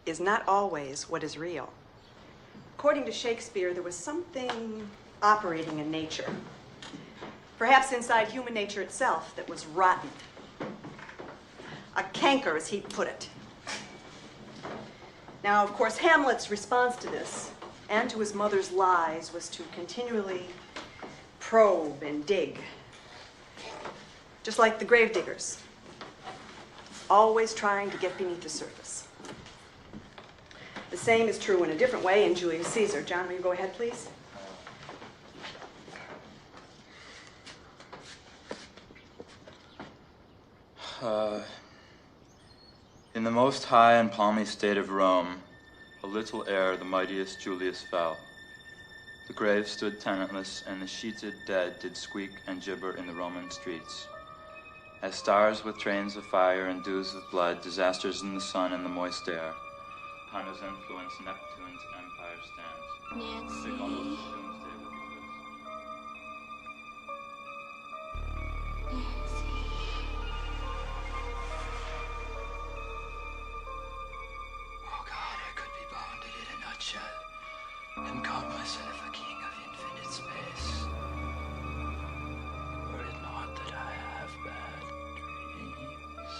is not always what is real. According to Shakespeare, there was something operating in nature, perhaps inside human nature itself, that was rotten. A canker, as he put it. Now, of course, Hamlet's response to this and to his mother's lies was to continually probe and dig, just like the gravediggers, always trying to get beneath the surface. The same is true in a different way in Julius Caesar. John, will you go ahead, please? In the most high and palmy state of Rome, a little ere the mightiest Julius fell. The grave stood tenantless, and the sheeted dead did squeak and gibber in the Roman streets. As stars with trains of fire and dews of blood, disasters in the sun and the moist air, upon whose influence Neptune's empire stands. Nancy. They call it doomsday with the Oh God, I could be bounded in a nutshell and call myself a king of infinite space. Were it not that I have bad dreams.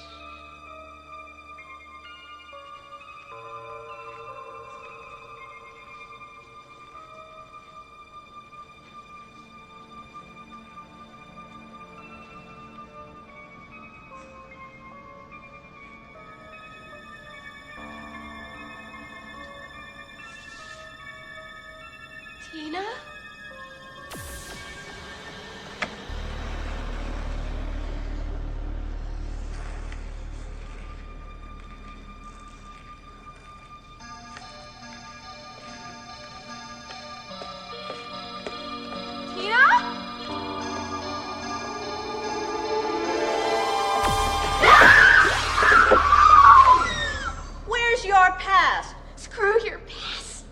Tina? Where's your past? Screw your past.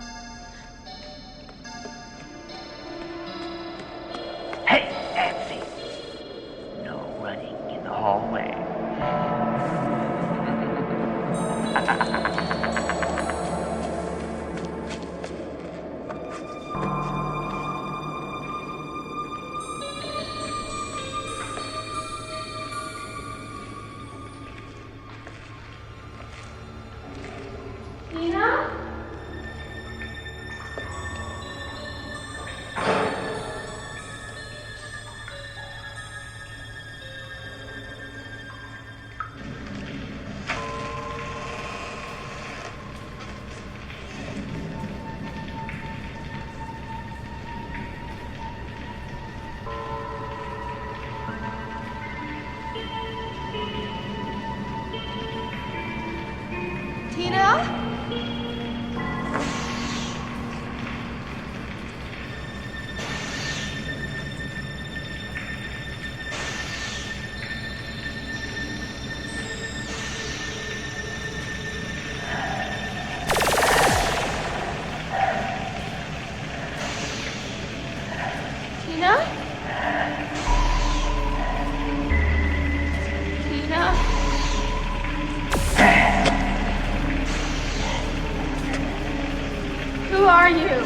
Hey, Nancy! No running in the hallway. Tina? Tina? Tina? Tina? Who are you?